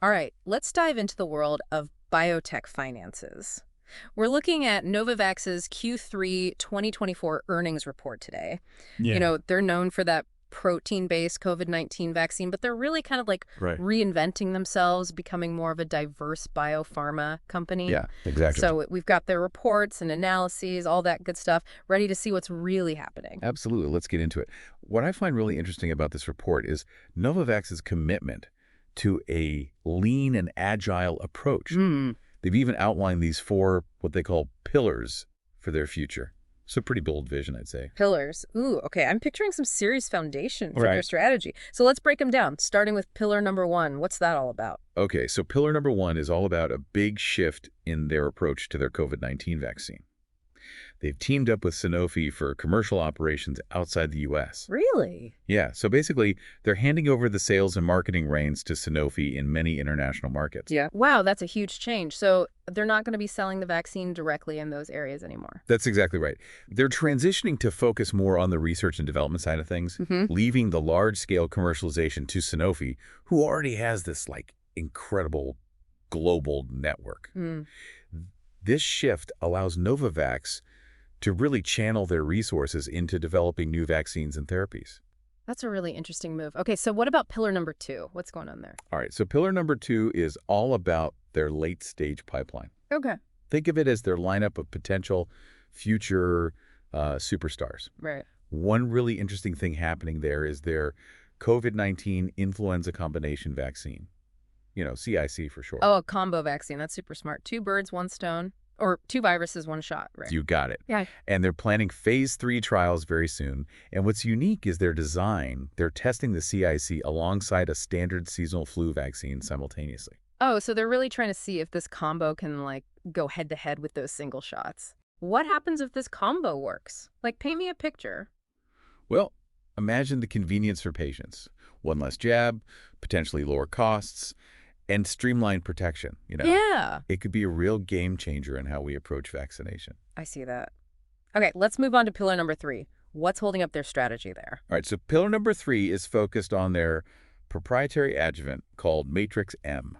All right, let's dive into the world of biotech finances. We're looking at Novavax's Q3 2024 earnings report today. You Yeah. know, they're known for that protein-based COVID-19 vaccine, but they're really kind of like Right. reinventing themselves, becoming more of a diverse biopharma company. Yeah, exactly right. So we've got their reports and analyses, all that good stuff, ready to see what's really happening. Absolutely. Let's get into it. What I find really interesting about this report is Novavax's commitment to a lean and agile approach. Hmm. They've even outlined these four, what they call pillars for their future. It's a pretty bold vision, I'd say. Pillars. Ooh, okay. I'm picturing some serious foundation for their Right. strategy. So let's break them down, starting with pillar number one. What's that all about? Okay, so pillar number one is all about a big shift in their approach to their COVID-19 vaccine. They've teamed up with Sanofi for commercial operations outside the U.S. Really? Yeah, so basically, they're handing over the sales and marketing reins to Sanofi in many international markets. Yeah. Wow, that's a huge change. So they're not going to be selling the vaccine directly in those areas anymore. That's exactly right. They're transitioning to focus more on the research and development side of things, Mm-hmm. leaving the large-scale commercialization to Sanofi, who already has this, incredible global network. Mm. This shift allows Novavax to really channel their resources into developing new vaccines and therapies. That's a really interesting move. Okay, so what about pillar number two? What's going on there? All right, so pillar number two is all about their late-stage pipeline. Okay. Think of it as their lineup of potential future superstars. Right. One really interesting thing happening there is their COVID-19 influenza combination vaccine. CIC for short. Oh, a combo vaccine. That's super smart. Two birds, one stone. Or two viruses, one shot, right? You got it. Yeah. And they're planning phase 3 trials very soon. And what's unique is their design. They're testing the CIC alongside a standard seasonal flu vaccine simultaneously. Oh, so they're really trying to see if this combo can, like, go head-to-head with those single shots. What happens if this combo works? Like, paint me a picture. Well, imagine the convenience for patients. One less jab, potentially lower costs, and streamlined protection. Yeah. It could be a real game changer in how we approach vaccination. I see that. Okay, let's move on to pillar number three. What's holding up their strategy there? All right, so pillar number 3 is focused on their proprietary adjuvant called Matrix M.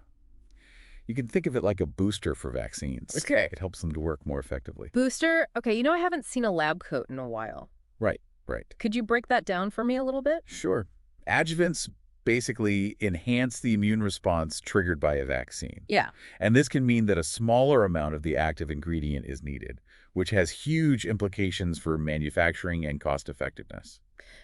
You can think of it like a booster for vaccines. Okay. It helps them to work more effectively. Booster? Okay, I haven't seen a lab coat in a while. Right, right. Could you break that down for me a little bit? Sure. Adjuvants basically enhance the immune response triggered by a vaccine. Yeah. And this can mean that a smaller amount of the active ingredient is needed, which has huge implications for manufacturing and cost effectiveness.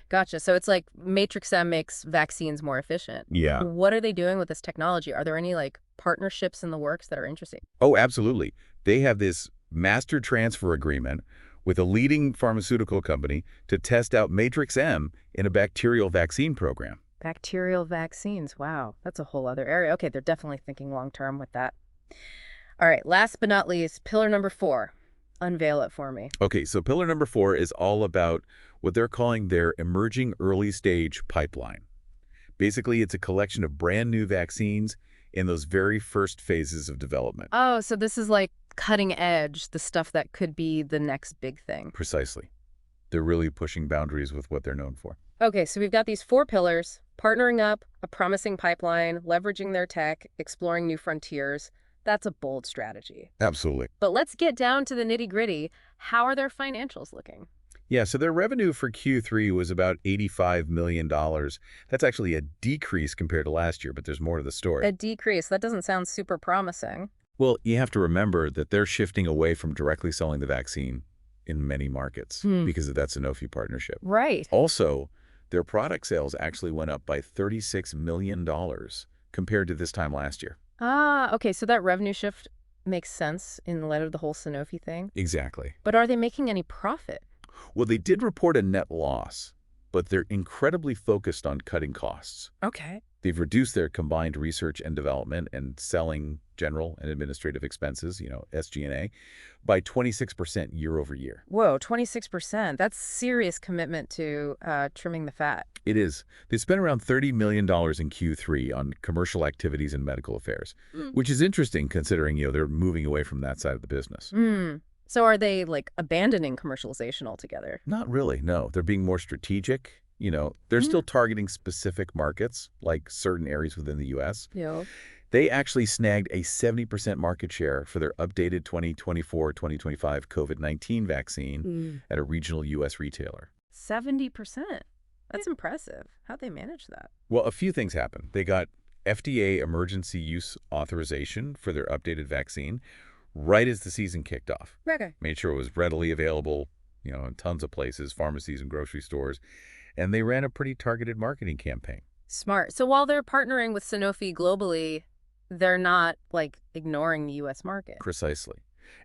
Gotcha. So it's like Matrix M makes vaccines more efficient. Yeah. What are they doing with this technology? Are there any, like, partnerships in the works that are interesting? Oh, absolutely. They have this master transfer agreement with a leading pharmaceutical company to test out Matrix M in a bacterial vaccine program. Bacterial vaccines. Wow, that's a whole other area. Okay, they're definitely thinking long-term with that. All right, last but not least, pillar number 4. Unveil it for me. Okay, so pillar number 4 is all about what they're calling their emerging early stage pipeline. Basically, it's a collection of brand new vaccines in those very first phases of development. Oh, so this is like cutting edge, the stuff that could be the next big thing. Precisely. They're really pushing boundaries with what they're known for. Okay, so we've got these 4 pillars: partnering up, a promising pipeline, leveraging their tech, exploring new frontiers. That's a bold strategy. Absolutely. But let's get down to the nitty-gritty. How are their financials looking? Yeah, so their revenue for Q3 was about $85 million. That's actually a decrease compared to last year, but there's more to the story. A decrease. That doesn't sound super promising. Well, you have to remember that they're shifting away from directly selling the vaccine in many markets because of that Sanofi partnership. Right. Also, their product sales actually went up by $36 million compared to this time last year. Ah, okay, so that revenue shift makes sense in light of the whole Sanofi thing. Exactly. But are they making any profit? Well, they did report a net loss, but they're incredibly focused on cutting costs. Okay. They've reduced their combined research and development and selling general and administrative expenses, SG&A, by 26% year over year. Whoa, 26%. That's serious commitment to trimming the fat. It is. They spent around $30 million in Q3 on commercial activities and medical affairs, which is interesting considering, they're moving away from that side of the business. So are they, like, abandoning commercialization altogether? Not really, no. They're being more strategic. They're still targeting specific markets, like certain areas within the U.S. Yeah. They actually snagged a 70% market share for their updated 2024-2025 COVID-19 vaccine Mm. at a regional U.S. retailer. 70%. That's impressive. How'd they manage that? Well, a few things happened. They got FDA emergency use authorization for their updated vaccine right as the season kicked off. Okay. Made sure it was readily available, in tons of places, pharmacies and grocery stores. And they ran a pretty targeted marketing campaign. Smart. So while they're partnering with Sanofi globally, they're not, like, ignoring the U.S. market. Precisely.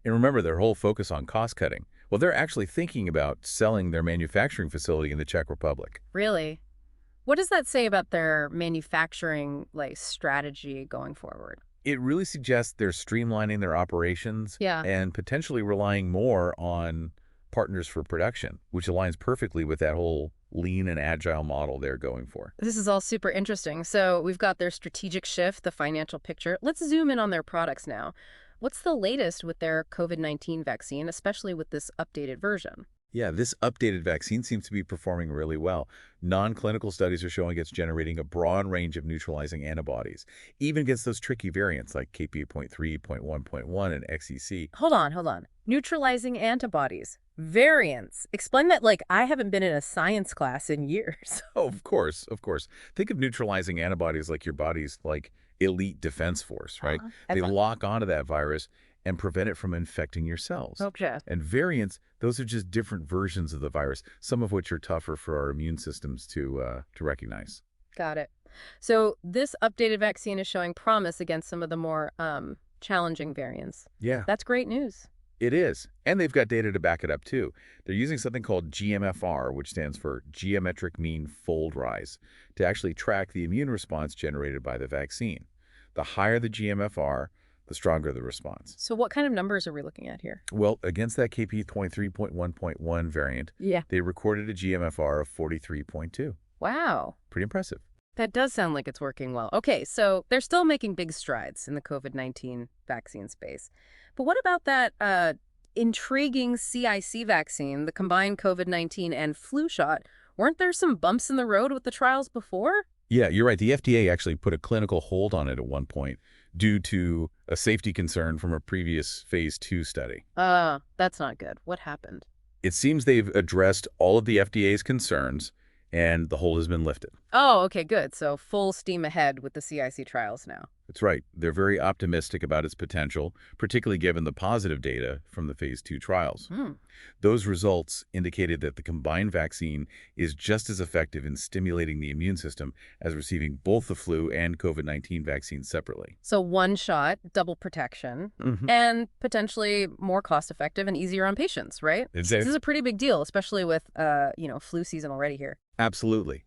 And remember their whole focus on cost cutting. Well, they're actually thinking about selling their manufacturing facility in the Czech Republic. Really? What does that say about their manufacturing, like, strategy going forward? It really suggests they're streamlining their operations Yeah. and potentially relying more on partners for production, which aligns perfectly with that whole lean and agile model they're going for. This is all super interesting. So we've got their strategic shift, the financial picture. Let's zoom in on their products now. What's the latest with their COVID-19 vaccine, especially with this updated version? Yeah, this updated vaccine seems to be performing really well. Non-clinical studies are showing it's generating a broad range of neutralizing antibodies, even against those tricky variants like KP.3, .1.1, and XEC. Hold on. Neutralizing antibodies. Variants. Explain that like I haven't been in a science class in years. Oh, of course, of course. Think of neutralizing antibodies like your body's elite defense force, right? They lock onto that virus and prevent it from infecting your cells. Okay. And variants, those are just different versions of the virus, some of which are tougher for our immune systems to recognize. Got it. So this updated vaccine is showing promise against some of the more challenging variants. Yeah, That's great news. it is. And they've got data to back it up, too. They're using something called GMFR, which stands for Geometric Mean Fold Rise, to actually track the immune response generated by the vaccine. The higher the GMFR, the stronger the response. So what kind of numbers are we looking at here? Well, against that KP.3.1.1 variant, Yeah. they recorded a GMFR of 43.2. Wow. Pretty impressive. That does sound like it's working well. Okay, so they're still making big strides in the COVID-19 vaccine space. But what about that intriguing CIC vaccine, the combined COVID-19 and flu shot? Weren't there some bumps in the road with the trials before? Yeah, you're right. The FDA actually put a clinical hold on it at one point due to a safety concern from a previous phase 2 study. That's not good. What happened? It seems they've addressed all of the FDA's concerns, and the hold has been lifted. Oh, okay, good. So full steam ahead with the CIC trials now. That's right. They're very optimistic about its potential, particularly given the positive data from the phase 2 trials. Those results indicated that the combined vaccine is just as effective in stimulating the immune system as receiving both the flu and COVID-19 vaccines separately. So one shot, double protection, and potentially more cost-effective and easier on patients, right? This is a pretty big deal, especially with, flu season already here. Absolutely.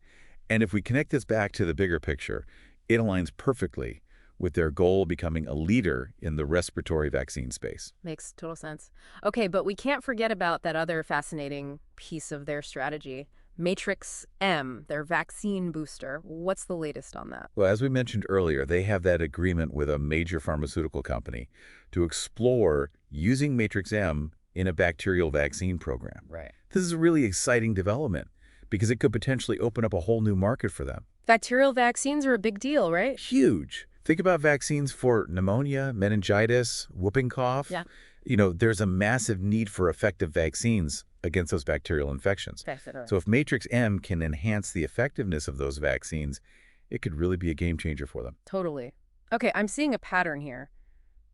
And if we connect this back to the bigger picture, it aligns perfectly with their goal of becoming a leader in the respiratory vaccine space. Makes total sense. Okay, but we can't forget about that other fascinating piece of their strategy, Matrix M, their vaccine booster. What's the latest on that? Well, as we mentioned earlier, they have that agreement with a major pharmaceutical company to explore using Matrix M in a bacterial vaccine program. Right. This is a really exciting development because it could potentially open up a whole new market for them. Bacterial vaccines are a big deal, right? Huge. Think about vaccines for pneumonia, meningitis, whooping cough. Yeah. There's a massive need for effective vaccines against those bacterial infections. So if Matrix M can enhance the effectiveness of those vaccines, it could really be a game changer for them. Totally. Okay, I'm seeing a pattern here.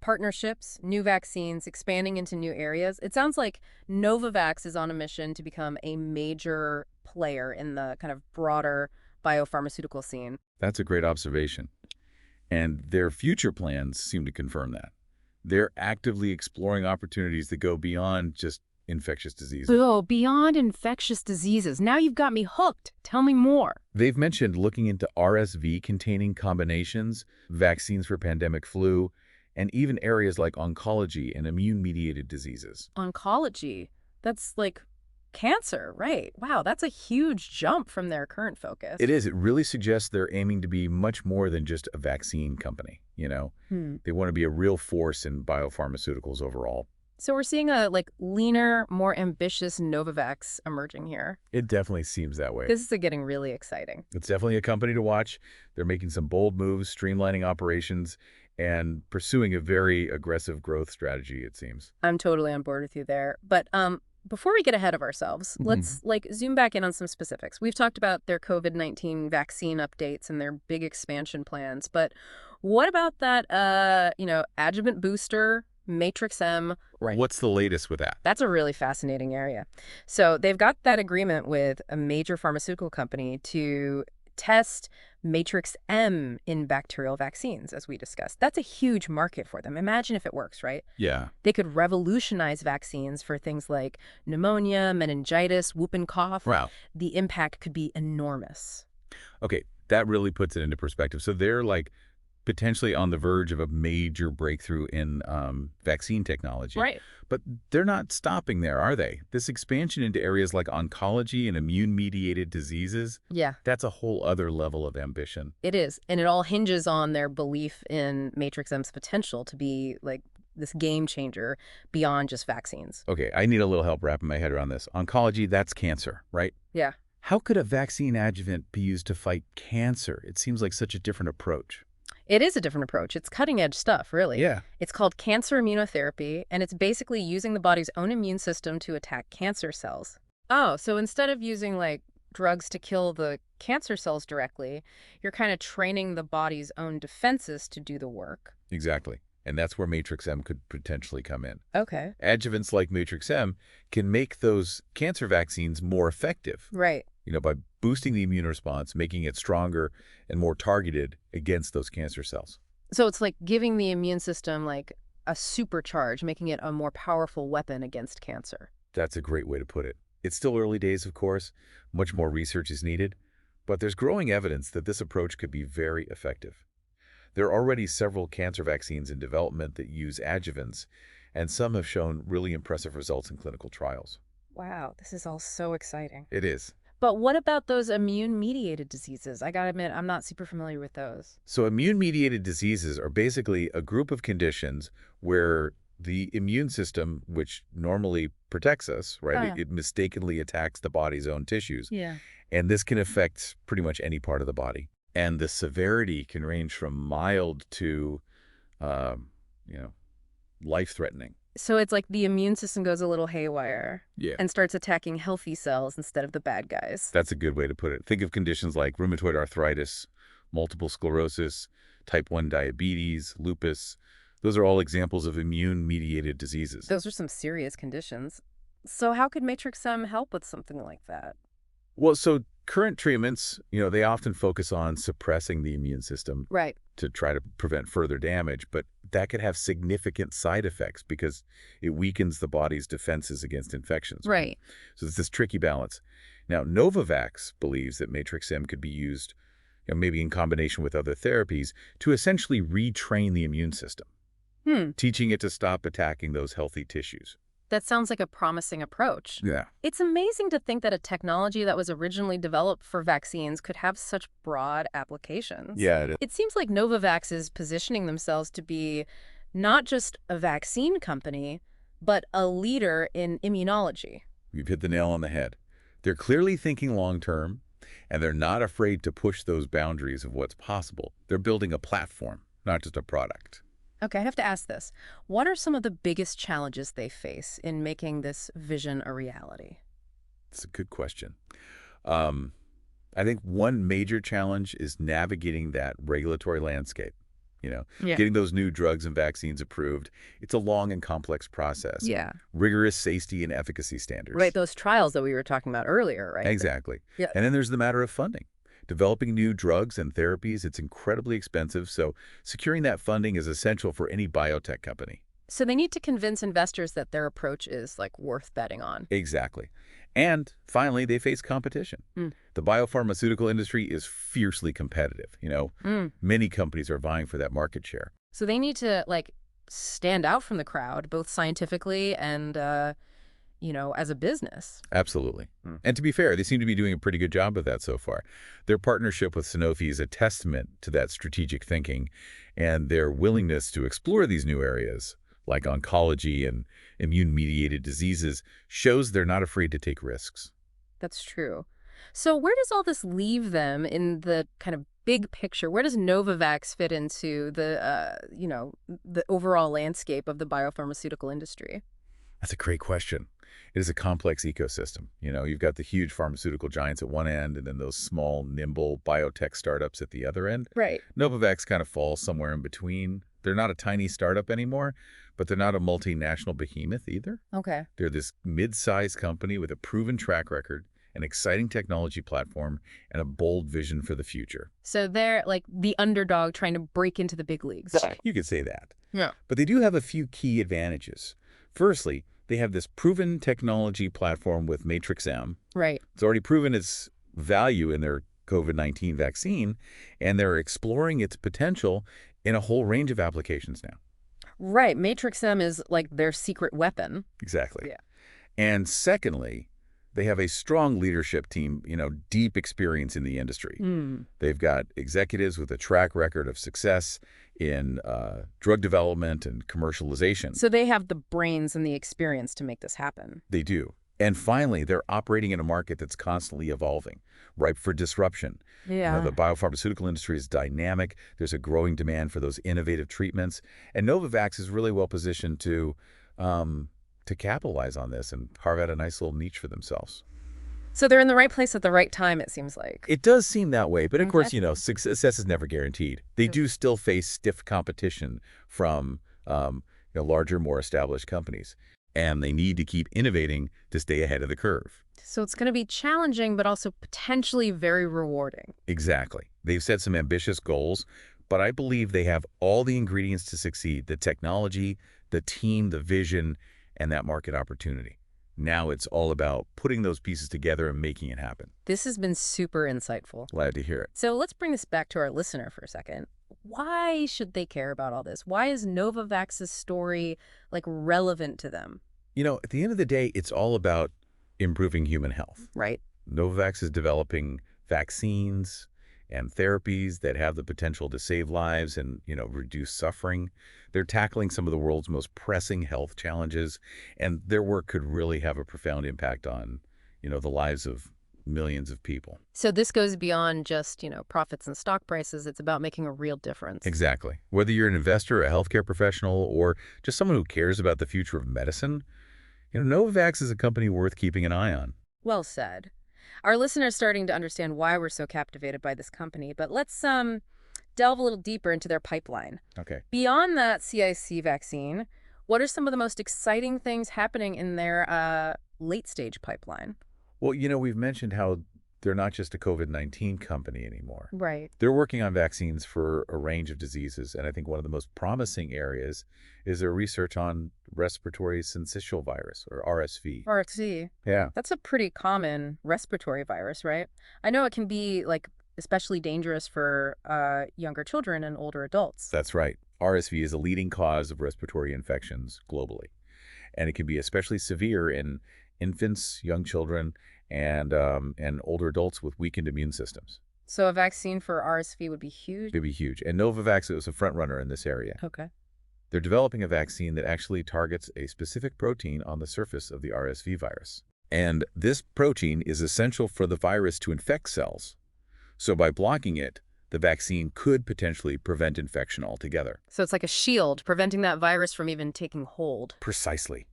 Partnerships, new vaccines, expanding into new areas. It sounds like Novavax is on a mission to become a major player in the kind of broader biopharmaceutical scene. That's a great observation. And their future plans seem to confirm that. They're actively exploring opportunities that go beyond just infectious diseases. Oh, beyond infectious diseases. Now you've got me hooked. Tell me more. They've mentioned looking into RSV-containing combinations, vaccines for pandemic flu, and even areas like oncology and immune-mediated diseases. Oncology? That's like cancer, right? Wow, that's a huge jump from their current focus. It is. It really suggests they're aiming to be much more than just a vaccine company, They want to be a real force in biopharmaceuticals overall. So we're seeing a leaner, more ambitious Novavax emerging here. It definitely seems that way. This is getting really exciting. It's definitely a company to watch. They're making some bold moves, streamlining operations, and pursuing a very aggressive growth strategy, it seems. I'm totally on board with you there. But before we get ahead of ourselves, let's zoom back in on some specifics. We've talked about their COVID-19 vaccine updates and their big expansion plans, but what about that adjuvant booster, Matrix M? Right. What's the latest with that? That's a really fascinating area. So they've got that agreement with a major pharmaceutical company to test Matrix M in bacterial vaccines, as we discussed. That's a huge market for them. Imagine if it works, right? Yeah. They could revolutionize vaccines for things like pneumonia, meningitis, whooping cough. Wow. The impact could be enormous. Okay, that really puts it into perspective. So they're potentially on the verge of a major breakthrough in vaccine technology. Right. But they're not stopping there, are they? This expansion into areas like oncology and immune-mediated diseases, Yeah, that's a whole other level of ambition. it is. And it all hinges on their belief in Matrix M's potential to be this game changer beyond just vaccines. Okay, I need a little help wrapping my head around this. Oncology, that's cancer, right? Yeah. How could a vaccine adjuvant be used to fight cancer? It seems like such a different approach. It is a different approach. It's cutting-edge stuff, really. Yeah. It's called cancer immunotherapy, and it's basically using the body's own immune system to attack cancer cells. Oh, so instead of using, drugs to kill the cancer cells directly, you're kind of training the body's own defenses to do the work. Exactly. And that's where Matrix M could potentially come in. Okay. Adjuvants like Matrix M can make those cancer vaccines more effective. Right. By boosting the immune response, making it stronger and more targeted against those cancer cells. So it's like giving the immune system, a supercharge, making it a more powerful weapon against cancer. That's a great way to put it. It's still early days, of course. Much more research is needed. But there's growing evidence that this approach could be very effective. There are already several cancer vaccines in development that use adjuvants, and some have shown really impressive results in clinical trials. Wow, this is all so exciting. It is. But what about those immune-mediated diseases? I gotta admit, I'm not super familiar with those. So immune-mediated diseases are basically a group of conditions where the immune system, which normally protects us, right, it mistakenly attacks the body's own tissues. Yeah. And this can affect pretty much any part of the body. And the severity can range from mild to, life-threatening. So it's like the immune system goes a little haywire. Yeah. And starts attacking healthy cells instead of the bad guys. That's a good way to put it. Think of conditions like rheumatoid arthritis, multiple sclerosis, type 1 diabetes, lupus. Those are all examples of immune-mediated diseases. Those are some serious conditions. So how could Matrix M help with something like that? Well, so current treatments, they often focus on suppressing the immune system Right. to try to prevent further damage, but that could have significant side effects because it weakens the body's defenses against infections. Right. So it's this tricky balance. Now, Novavax believes that Matrix M could be used, maybe in combination with other therapies, to essentially retrain the immune system, teaching it to stop attacking those healthy tissues. That sounds like a promising approach. Yeah. It's amazing to think that a technology that was originally developed for vaccines could have such broad applications. Yeah, it is. It seems like Novavax is positioning themselves to be not just a vaccine company, but a leader in immunology. You've hit the nail on the head. They're clearly thinking long-term, and they're not afraid to push those boundaries of what's possible. They're building a platform, not just a product. Okay, I have to ask this. What are some of the biggest challenges they face in making this vision a reality? It's a good question. I think one major challenge is navigating that regulatory landscape. Getting those new drugs and vaccines approved. It's a long and complex process. Yeah. Rigorous safety and efficacy standards. Right, those trials that we were talking about earlier, right? Exactly. Yeah. And then there's the matter of funding. Developing new drugs and therapies, it's incredibly expensive, so securing that funding is essential for any biotech company. So they need to convince investors that their approach is worth betting on. Exactly. And finally, they face competition. The biopharmaceutical industry is fiercely competitive. Many companies are vying for that market share. So they need to stand out from the crowd, both scientifically and as a business. Absolutely. And to be fair, they seem to be doing a pretty good job of that so far. Their partnership with Sanofi is a testament to that strategic thinking and their willingness to explore these new areas, like oncology and immune-mediated diseases, shows they're not afraid to take risks. That's true. So where does all this leave them in the kind of big picture? Where does Novavax fit into the overall landscape of the biopharmaceutical industry? That's a great question. It is a complex ecosystem. You've got the huge pharmaceutical giants at one end and then those small, nimble biotech startups at the other end. Right. Novavax kind of falls somewhere in between. They're not a tiny startup anymore, but they're not a multinational behemoth either. Okay. They're this mid-sized company with a proven track record, an exciting technology platform, and a bold vision for the future. So they're like the underdog trying to break into the big leagues. You could say that. Yeah. But they do have a few key advantages. Firstly, they have this proven technology platform with Matrix-M. Right. It's already proven its value in their COVID-19 vaccine, and they're exploring its potential in a whole range of applications now. Right. Matrix-M is like their secret weapon. Exactly. Yeah. And secondly, they have a strong leadership team, deep experience in the industry. They've got executives with a track record of success in drug development and commercialization. So they have the brains and the experience to make this happen. They do. And finally, they're operating in a market that's constantly evolving, ripe for disruption. Yeah. The biopharmaceutical industry is dynamic. There's a growing demand for those innovative treatments. And Novavax is really well positioned to capitalize on this and carve out a nice little niche for themselves. So they're in the right place at the right time, it seems like. It does seem that way, but of course, Okay. success is never guaranteed. They do still face stiff competition from larger, more established companies, and they need to keep innovating to stay ahead of the curve. So it's going to be challenging, but also potentially very rewarding. Exactly. They've set some ambitious goals, but I believe they have all the ingredients to succeed: the technology, the team, the vision, and that market opportunity. Now it's all about putting those pieces together and making it happen. This has been super insightful. Glad to hear it. So let's bring this back to our listener for a second. Why should they care about all this? Why is Novavax's story relevant to them? At the end of the day, it's all about improving human health. Right. Novavax is developing vaccines and therapies that have the potential to save lives and, reduce suffering. They're tackling some of the world's most pressing health challenges, and their work could really have a profound impact on, the lives of millions of people. So this goes beyond just, profits and stock prices. It's about making a real difference. Exactly. Whether you're an investor, a healthcare professional, or just someone who cares about the future of medicine, Novavax is a company worth keeping an eye on. Well said. Our listeners starting to understand why we're so captivated by this company, but let's delve a little deeper into their pipeline. Okay. Beyond that CIC vaccine, what are some of the most exciting things happening in their late-stage pipeline? Well, we've mentioned how they're not just a COVID-19 company anymore. Right. They're working on vaccines for a range of diseases, and I think one of the most promising areas is their research on respiratory syncytial virus, or RSV. RSV. Yeah. That's a pretty common respiratory virus, right? I know it can be, especially dangerous for younger children and older adults. That's right. RSV is a leading cause of respiratory infections globally, and it can be especially severe in infants, young children, and older adults with weakened immune systems. So a vaccine for RSV would be huge? It'd be huge. And Novavax is a front runner in this area. Okay. They're developing a vaccine that actually targets a specific protein on the surface of the RSV virus. And this protein is essential for the virus to infect cells. So by blocking it, the vaccine could potentially prevent infection altogether. So it's like a shield, preventing that virus from even taking hold. Precisely.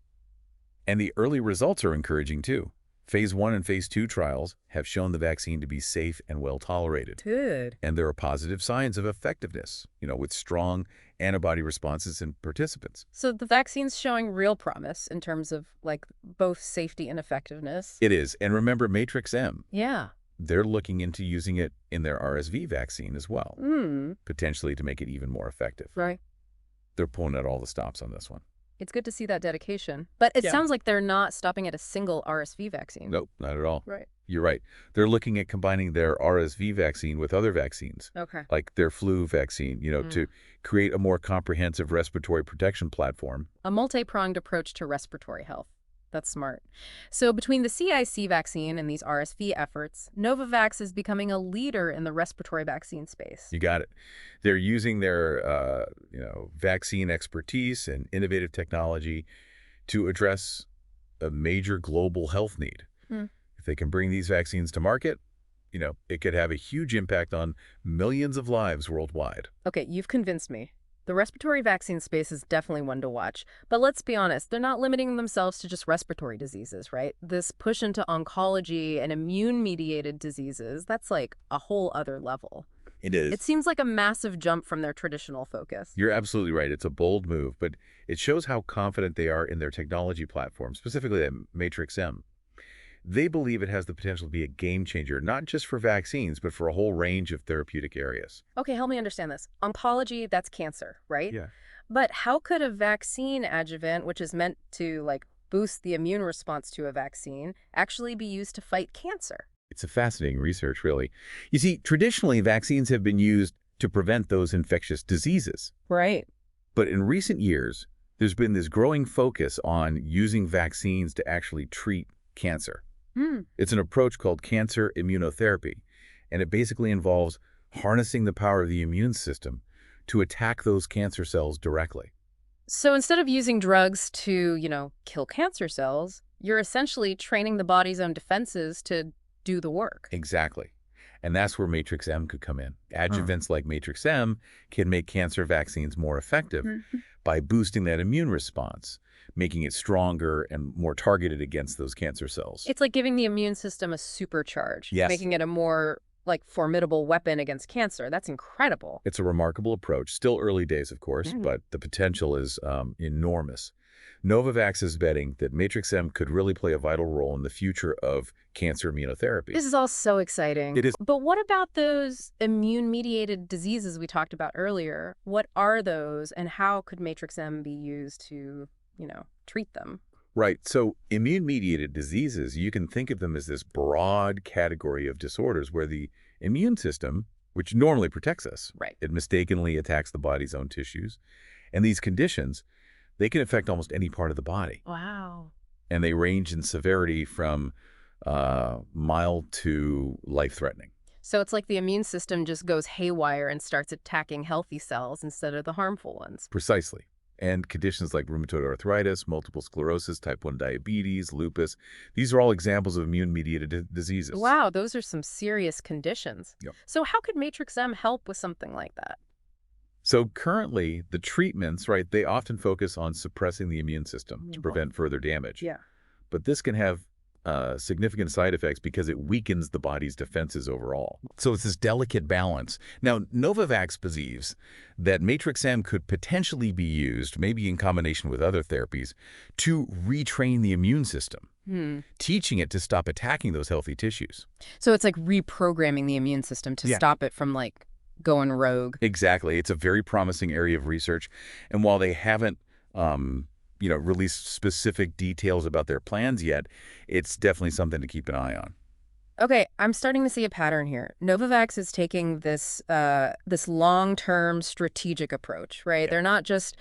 And the early results are encouraging too. Phase 1 and Phase 2 trials have shown the vaccine to be safe and well tolerated. Good. And there are positive signs of effectiveness, with strong antibody responses in participants. So the vaccine's showing real promise in terms of both safety and effectiveness. It is. And remember Matrix-M. Yeah. They're looking into using it in their RSV vaccine as well, potentially to make it even more effective. Right. They're pulling out all the stops on this one. It's good to see that dedication. But it sounds like they're not stopping at a single RSV vaccine. Nope, not at all. Right. You're right. They're looking at combining their RSV vaccine with other vaccines, Okay. like their flu vaccine, to create a more comprehensive respiratory protection platform. A multi-pronged approach to respiratory health. That's smart. So between the CIC vaccine and these RSV efforts, Novavax is becoming a leader in the respiratory vaccine space. You got it. They're using their, vaccine expertise and innovative technology to address a major global health need. Hmm. If they can bring these vaccines to market, it could have a huge impact on millions of lives worldwide. Okay, you've convinced me. The respiratory vaccine space is definitely one to watch. But let's be honest, they're not limiting themselves to just respiratory diseases, right? This push into oncology and immune-mediated diseases, that's like a whole other level. It is. It seems like a massive jump from their traditional focus. You're absolutely right. It's a bold move, but it shows how confident they are in their technology platform, specifically at Matrix M. They believe it has the potential to be a game changer, not just for vaccines, but for a whole range of therapeutic areas. Okay, help me understand this. Oncology, that's cancer, right? Yeah. But how could a vaccine adjuvant, which is meant to boost the immune response to a vaccine, actually be used to fight cancer? It's a fascinating research, really. You see, traditionally, vaccines have been used to prevent those infectious diseases. Right. But in recent years, there's been this growing focus on using vaccines to actually treat cancer. It's an approach called cancer immunotherapy, and it basically involves harnessing the power of the immune system to attack those cancer cells directly. So instead of using drugs to, kill cancer cells, you're essentially training the body's own defenses to do the work. Exactly. And that's where Matrix M could come in. Adjuvants like Matrix M can make cancer vaccines more effective by boosting that immune response, making it stronger and more targeted against those cancer cells. It's like giving the immune system a supercharge, Yes. making it a more formidable weapon against cancer. That's incredible. It's a remarkable approach. Still early days, of course, but the potential is enormous. Novavax is betting that Matrix M could really play a vital role in the future of cancer immunotherapy. This is all so exciting. It is. But what about those immune-mediated diseases we talked about earlier? What are those, and how could Matrix M be used to, treat them? Right. So immune-mediated diseases, you can think of them as this broad category of disorders where the immune system, which normally protects us, Right. it mistakenly attacks the body's own tissues. And these conditions, they can affect almost any part of the body. Wow. And they range in severity from mild to life-threatening. So it's like the immune system just goes haywire and starts attacking healthy cells instead of the harmful ones. Precisely. And conditions like rheumatoid arthritis, multiple sclerosis, type 1 diabetes, lupus, these are all examples of immune-mediated diseases. Wow, those are some serious conditions. Yep. So how could Matrix M help with something like that? So currently, the treatments, right, they often focus on suppressing the immune system to prevent further damage. Yeah. But this can have significant side effects because it weakens the body's defenses overall. So it's this delicate balance. Now, Novavax believes that Matrix M could potentially be used, maybe in combination with other therapies, to retrain the immune system, teaching it to stop attacking those healthy tissues. So it's like reprogramming the immune system to stop it from going rogue. Exactly. It's a very promising area of research. And while they haven't released specific details about their plans yet, it's definitely something to keep an eye on. Okay, I'm starting to see a pattern here. Novavax is taking this long-term strategic approach, right? Yeah. They're not just,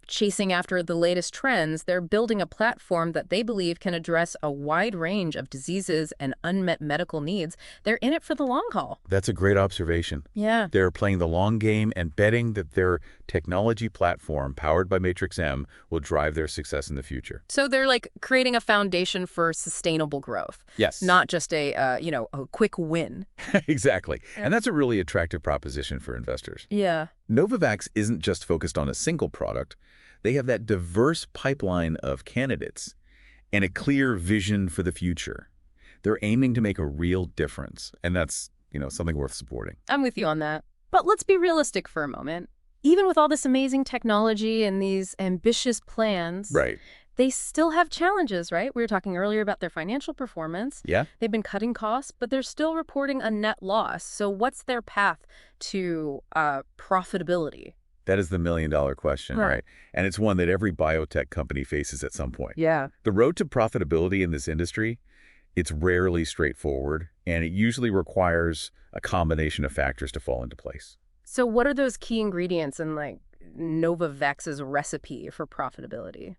chasing after the latest trends. They're building a platform that they believe can address a wide range of diseases and unmet medical needs. They're in it for the long haul. That's a great observation. Yeah. They're playing the long game and betting that their technology platform, powered by Matrix M, will drive their success in the future. So they're creating a foundation for sustainable growth. Yes. Not just a quick win. Exactly. And that's a really attractive proposition for investors. Yeah. Novavax isn't just focused on a single product. They have that diverse pipeline of candidates and a clear vision for the future. They're aiming to make a real difference, and that's, something worth supporting. I'm with you on that. But let's be realistic for a moment. Even with all this amazing technology and these ambitious plans, Right. they still have challenges, right? We were talking earlier about their financial performance. Yeah. They've been cutting costs, but they're still reporting a net loss. So what's their path to profitability? That is the million-dollar question, right? And it's one that every biotech company faces at some point. Yeah. The road to profitability in this industry, it's rarely straightforward, and it usually requires a combination of factors to fall into place. So what are those key ingredients in Novavax's recipe for profitability?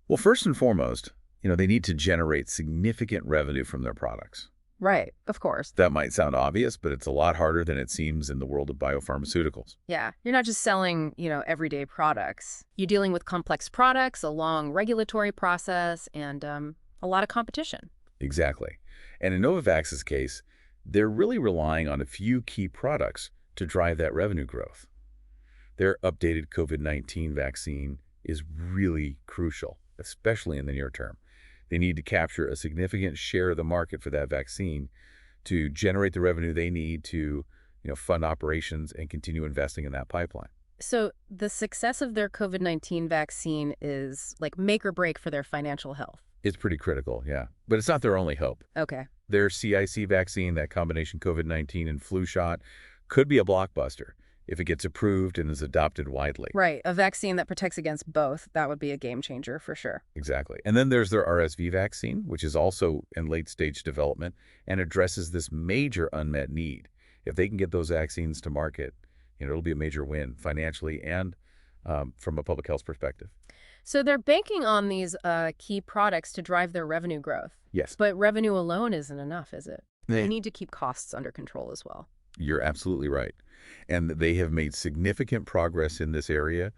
Well, first and foremost, They need to generate significant revenue from their products. Right, of course. That might sound obvious, but it's a lot harder than it seems in the world of biopharmaceuticals. Yeah, you're not just selling, everyday products. You're dealing with complex products, a long regulatory process, and a lot of competition. Exactly. And in Novavax's case, they're really relying on a few key products to drive that revenue growth. Their updated COVID-19 vaccine is really crucial, especially in the near term. They need to capture a significant share of the market for that vaccine to generate the revenue they need to, fund operations and continue investing in that pipeline. So the success of their COVID-19 vaccine is like make or break for their financial health. It's pretty critical, yeah. But it's not their only hope. Okay. Their CIC vaccine, that combination COVID-19 and flu shot, could be a blockbuster if it gets approved and is adopted widely. Right, a vaccine that protects against both, that would be a game changer for sure. Exactly. And then there's their RSV vaccine, which is also in late-stage development and addresses this major unmet need. If they can get those vaccines to market, it'll be a major win financially and from a public health perspective. So they're banking on these key products to drive their revenue growth. Yes. But revenue alone isn't enough, is it? They They need to keep costs under control as well. You're absolutely right. And they have made significant progress in this area,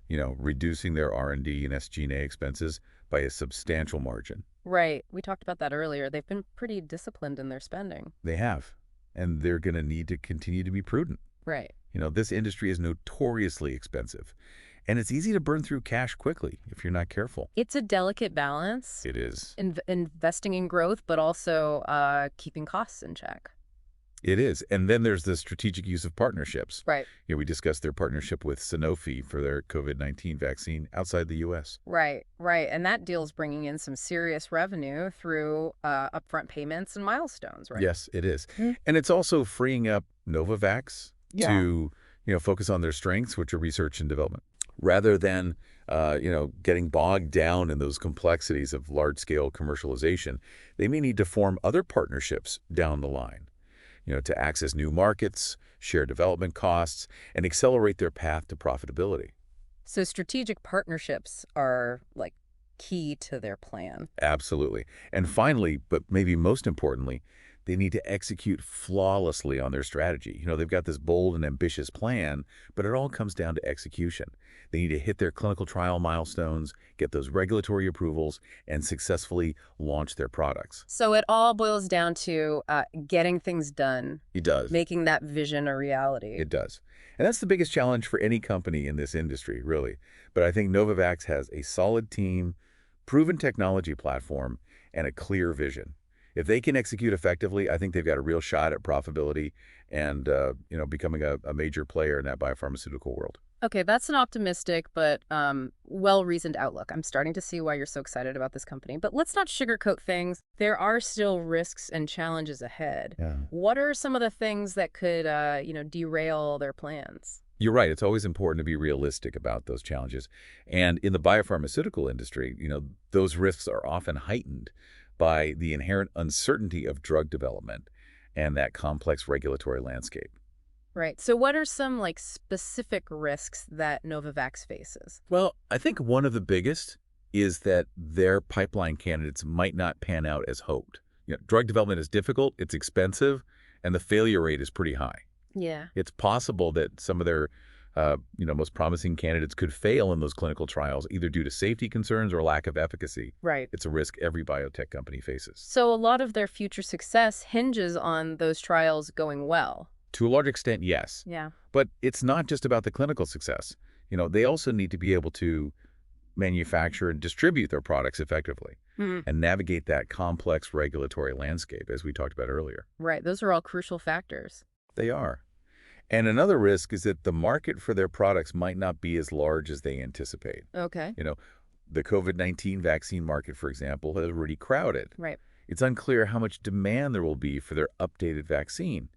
reducing their R&D and SG&A expenses by a substantial margin. Right. We talked about that earlier. They've been pretty disciplined in their spending. They have. And they're going to need to continue to be prudent. Right. This industry is notoriously expensive. And it's easy to burn through cash quickly if you're not careful. It's a delicate balance, It is. investing in growth, but also keeping costs in check. It is. And then there's the strategic use of partnerships. Right. We discussed their partnership with Sanofi for their COVID-19 vaccine outside the U.S. Right. And that deal's bringing in some serious revenue through upfront payments and milestones, right? Yes, it is. Hmm. And it's also freeing up Novavax Yeah. to, focus on their strengths, which are research and development, rather than, getting bogged down in those complexities of large-scale commercialization. They may need to form other partnerships down the line, to access new markets, share development costs, and accelerate their path to profitability. So strategic partnerships are like key to their plan. Absolutely. And finally, but maybe most importantly, they need to execute flawlessly on their strategy. They've got this bold and ambitious plan, but it all comes down to execution. They need to hit their clinical trial milestones, get those regulatory approvals, and successfully launch their products. So it all boils down to getting things done, It does. making that vision a reality. It does. And that's the biggest challenge for any company in this industry, really. But I think Novavax has a solid team, proven technology platform, and a clear vision. If they can execute effectively, I think they've got a real shot at profitability and, becoming a major player in that biopharmaceutical world. Okay, that's an optimistic but well-reasoned outlook. I'm starting to see why you're so excited about this company. But let's not sugarcoat things. There are still risks and challenges ahead. Yeah. What are some of the things that could, derail their plans? You're right. It's always important to be realistic about those challenges. And in the biopharmaceutical industry, those risks are often heightened by the inherent uncertainty of drug development and that complex regulatory landscape. Right. So what are some specific risks that Novavax faces? Well, I think one of the biggest is that their pipeline candidates might not pan out as hoped. Drug development is difficult, it's expensive, and the failure rate is pretty high. Yeah. It's possible that some of their most promising candidates could fail in those clinical trials, either due to safety concerns or lack of efficacy. Right. It's a risk every biotech company faces. So a lot of their future success hinges on those trials going well. To a large extent, yes. Yeah. But it's not just about the clinical success. They also need to be able to manufacture and distribute their products effectively and navigate that complex regulatory landscape, as we talked about earlier. Right. Those are all crucial factors. They are. And another risk is that the market for their products might not be as large as they anticipate. Okay. The COVID-19 vaccine market, for example, is already crowded. Right. It's unclear how much demand there will be for their updated vaccine,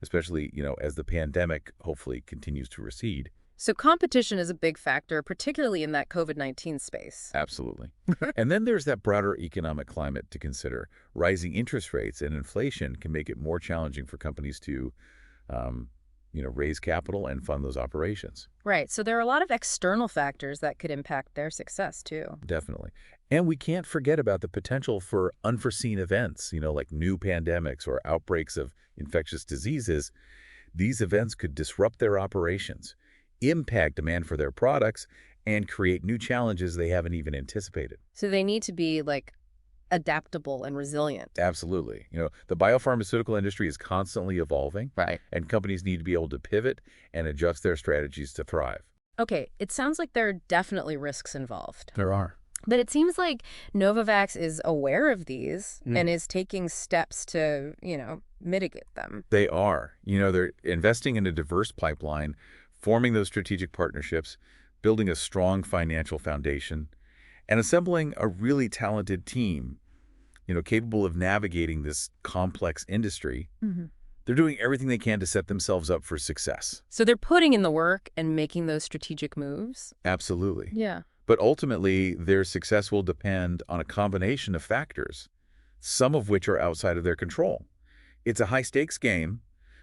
especially, as the pandemic hopefully continues to recede. So competition is a big factor, particularly in that COVID-19 space. Absolutely. And then there's that broader economic climate to consider. Rising interest rates and inflation can make it more challenging for companies to, raise capital and fund those operations. Right. So there are a lot of external factors that could impact their success, too. Definitely. And we can't forget about the potential for unforeseen events, like new pandemics or outbreaks of infectious diseases. These events could disrupt their operations, impact demand for their products, and create new challenges they haven't even anticipated. So they need to be, like, adaptable and resilient. Absolutely. The biopharmaceutical industry is constantly evolving, Right. and companies need to be able to pivot and adjust their strategies to thrive. Okay, it sounds like there are definitely risks involved. There are. But it seems like Novavax is aware of these and is taking steps to, mitigate them. They are. They're investing in a diverse pipeline, forming those strategic partnerships, building a strong financial foundation, and assembling a really talented team, capable of navigating this complex industry. They're doing everything they can to set themselves up for success. So they're putting in the work and making those strategic moves? Absolutely. Yeah. But ultimately, their success will depend on a combination of factors, some of which are outside of their control. It's a high-stakes game,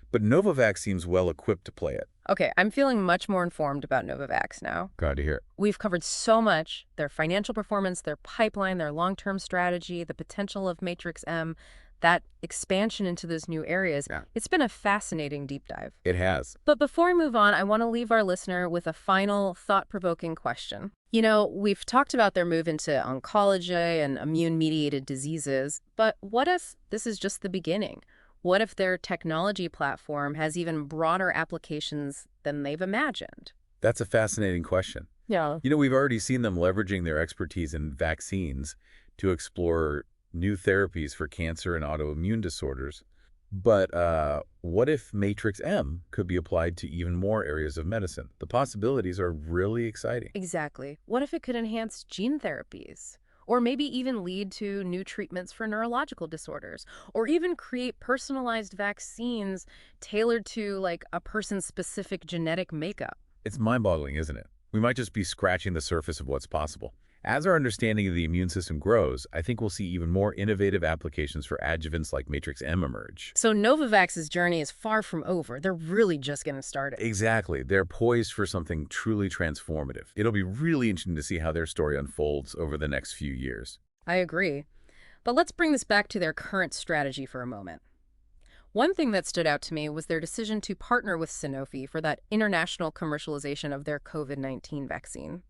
but Novavax seems well-equipped to play it. Okay, I'm feeling much more informed about Novavax now. Glad to hear it. We've covered so much: their financial performance, their pipeline, their long-term strategy, the potential of Matrix M, that expansion into those new areas. Yeah. It's been a fascinating deep dive. It has. But before we move on, I want to leave our listener with a final thought-provoking question. We've talked about their move into oncology and immune-mediated diseases, but what if this is just the beginning? What if their technology platform has even broader applications than they've imagined? That's a fascinating question. Yeah. We've already seen them leveraging their expertise in vaccines to explore new therapies for cancer and autoimmune disorders. But what if Matrix M could be applied to even more areas of medicine? The possibilities are really exciting. Exactly. What if it could enhance gene therapies? Or maybe even lead to new treatments for neurological disorders? Or even create personalized vaccines tailored to, like, a person's specific genetic makeup? It's mind-boggling, isn't it? We might just be scratching the surface of what's possible. As our understanding of the immune system grows, I think we'll see even more innovative applications for adjuvants like Matrix M emerge. So Novavax's journey is far from over. They're really just getting started. Exactly. They're poised for something truly transformative. It'll be really interesting to see how their story unfolds over the next few years. I agree. But let's bring this back to their current strategy for a moment. One thing that stood out to me was their decision to partner with Sanofi for that international commercialization of their COVID-19 vaccine.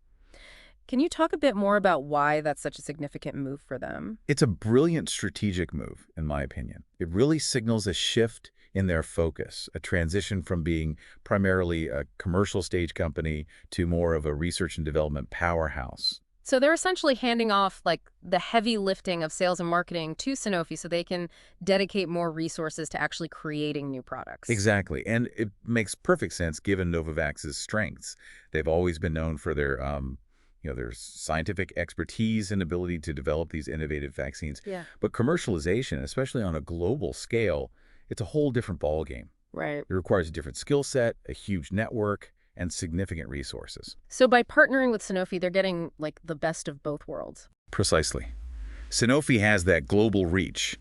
Can you talk a bit more about why that's such a significant move for them? It's a brilliant strategic move, in my opinion. It really signals a shift in their focus, a transition from being primarily a commercial stage company to more of a research and development powerhouse. So they're essentially handing off, like, the heavy lifting of sales and marketing to Sanofi so they can dedicate more resources to actually creating new products. Exactly. And it makes perfect sense given Novavax's strengths. They've always been known for their scientific expertise and ability to develop these innovative vaccines. Yeah. But commercialization, especially on a global scale, it's a whole different ballgame. Right. It requires a different skill set, a huge network, and significant resources. So by partnering with Sanofi, they're getting, like, the best of both worlds. Precisely. Sanofi has that global reach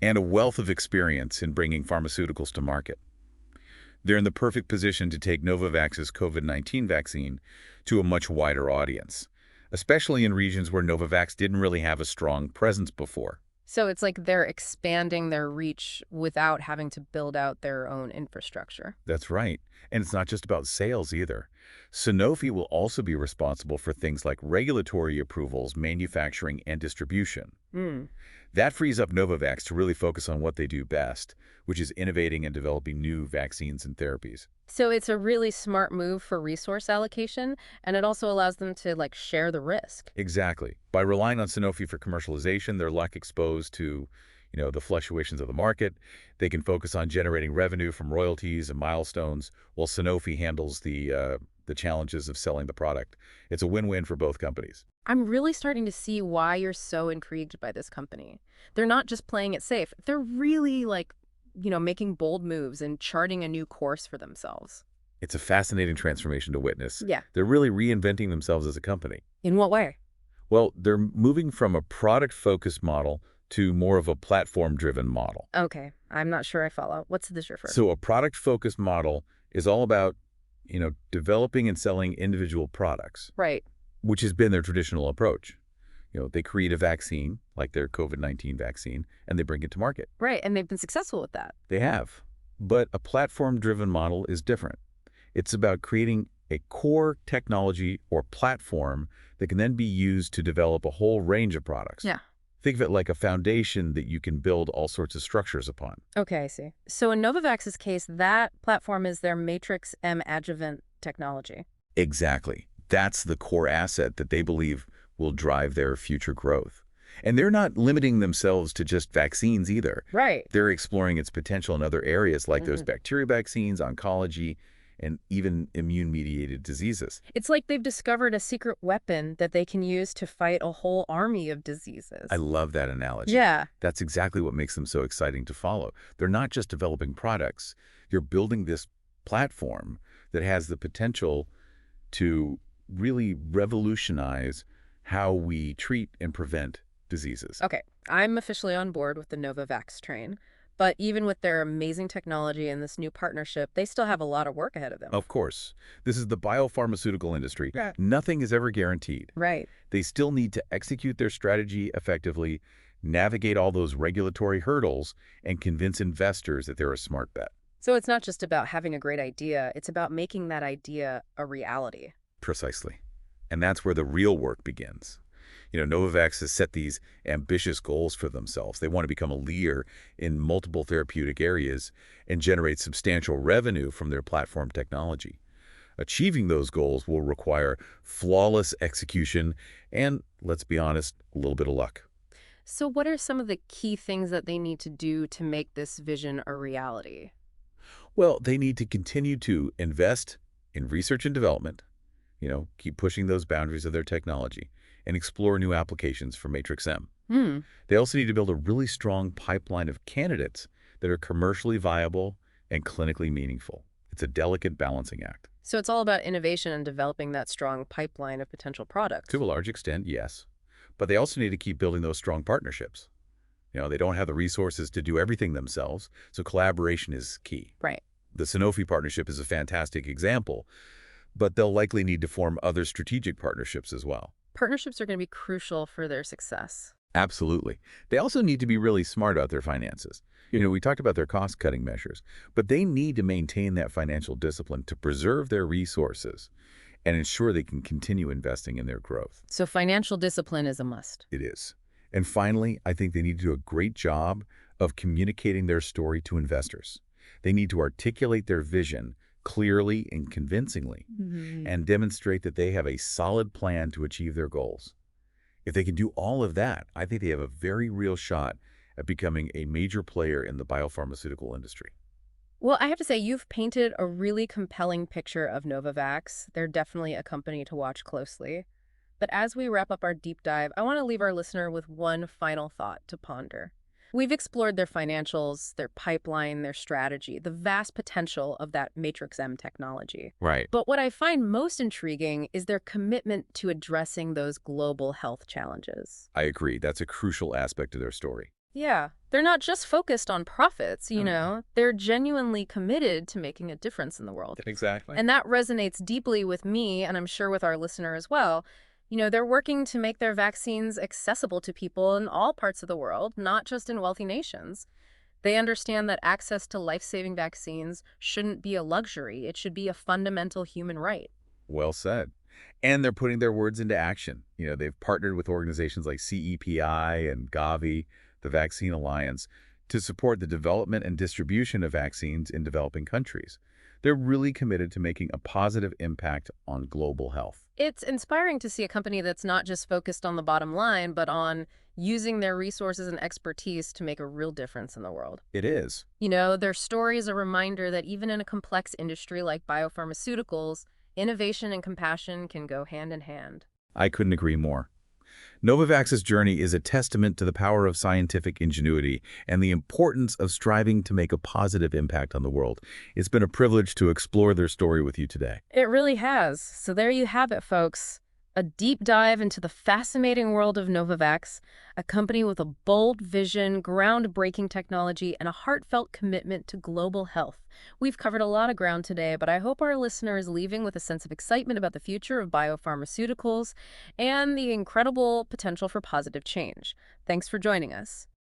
and a wealth of experience in bringing pharmaceuticals to market. They're in the perfect position to take Novavax's COVID-19 vaccine to a much wider audience, especially in regions where Novavax didn't really have a strong presence before. So it's like they're expanding their reach without having to build out their own infrastructure. That's right. And it's not just about sales either. Sanofi will also be responsible for things like regulatory approvals, manufacturing, and distribution. That frees up Novavax to really focus on what they do best, which is innovating and developing new vaccines and therapies. So it's a really smart move for resource allocation, and it also allows them to, like, share the risk. Exactly. By relying on Sanofi for commercialization, they're less exposed to, the fluctuations of the market. They can focus on generating revenue from royalties and milestones, while Sanofi handles the challenges of selling the product. It's a win-win for both companies. I'm really starting to see why you're so intrigued by this company. They're not just playing it safe. They're really, like, making bold moves and charting a new course for themselves. It's a fascinating transformation to witness. Yeah. They're really reinventing themselves as a company. In what way? Well, they're moving from a product-focused model to more of a platform-driven model. Okay, I'm not sure I follow. What's this refer? So a product-focused model is all about, developing and selling individual products, Right. which has been their traditional approach. They create a vaccine, like their COVID-19 vaccine, and they bring it to market. Right, and they've been successful with that. They have. But a platform-driven model is different. It's about creating a core technology or platform that can then be used to develop a whole range of products. Yeah. Think of it like a foundation that you can build all sorts of structures upon. Okay, I see. So in Novavax's case, that platform is their Matrix M adjuvant technology. Exactly. That's the core asset that they believe will drive their future growth. And they're not limiting themselves to just vaccines either. Right. They're exploring its potential in other areas like those bacteria vaccines, oncology, and even immune-mediated diseases. It's like they've discovered a secret weapon that they can use to fight a whole army of diseases. I love that analogy. Yeah. That's exactly what makes them so exciting to follow. They're not just developing products. You're building this platform that has the potential to really revolutionize how we treat and prevent diseases. Okay, I'm officially on board with the Novavax train. But even with their amazing technology and this new partnership, they still have a lot of work ahead of them. Of course. This is the biopharmaceutical industry. Yeah. Nothing is ever guaranteed. Right. They still need to execute their strategy effectively, navigate all those regulatory hurdles, and convince investors that they're a smart bet. So it's not just about having a great idea, it's about making that idea a reality. Precisely. And that's where the real work begins. Novavax has set these ambitious goals for themselves. They want to become a leader in multiple therapeutic areas and generate substantial revenue from their platform technology. Achieving those goals will require flawless execution and, let's be honest, a little bit of luck. So what are some of the key things that they need to do to make this vision a reality? Well, they need to continue to invest in research and development, keep pushing those boundaries of their technology, and explore new applications for Matrix M. They also need to build a really strong pipeline of candidates that are commercially viable and clinically meaningful. It's a delicate balancing act. So it's all about innovation and developing that strong pipeline of potential products. To a large extent, yes. But they also need to keep building those strong partnerships. They don't have the resources to do everything themselves, so collaboration is key. Right. The Sanofi Partnership is a fantastic example, but they'll likely need to form other strategic partnerships as well. Partnerships are going to be crucial for their success. Absolutely. They also need to be really smart about their finances. We talked about their cost-cutting measures, but they need to maintain that financial discipline to preserve their resources and ensure they can continue investing in their growth. So financial discipline is a must. It is. And finally, I think they need to do a great job of communicating their story to investors. They need to articulate their vision clearly and convincingly, and demonstrate that they have a solid plan to achieve their goals. If they can do all of that, I think they have a very real shot at becoming a major player in the biopharmaceutical industry. Well, I have to say, you've painted a really compelling picture of Novavax. They're definitely a company to watch closely. But as we wrap up our deep dive, I want to leave our listener with one final thought to ponder. We've explored their financials, their pipeline, their strategy, the vast potential of that Matrix M technology. Right. But what I find most intriguing is their commitment to addressing those global health challenges. I agree. That's a crucial aspect of their story. Yeah, they're not just focused on profits, they're genuinely committed to making a difference in the world. Exactly. And that resonates deeply with me, and I'm sure with our listener as well. They're working to make their vaccines accessible to people in all parts of the world, not just in wealthy nations. They understand that access to life-saving vaccines shouldn't be a luxury. It should be a fundamental human right. Well said. And they're putting their words into action. They've partnered with organizations like CEPI and Gavi, the Vaccine Alliance, to support the development and distribution of vaccines in developing countries. They're really committed to making a positive impact on global health. It's inspiring to see a company that's not just focused on the bottom line, but on using their resources and expertise to make a real difference in the world. It is. Their story is a reminder that even in a complex industry like biopharmaceuticals, innovation and compassion can go hand in hand. I couldn't agree more. Novavax's journey is a testament to the power of scientific ingenuity and the importance of striving to make a positive impact on the world. It's been a privilege to explore their story with you today. It really has. So there you have it, folks. A deep dive into the fascinating world of Novavax, a company with a bold vision, groundbreaking technology, and a heartfelt commitment to global health. We've covered a lot of ground today, but I hope our listener is leaving with a sense of excitement about the future of biopharmaceuticals and the incredible potential for positive change. Thanks for joining us.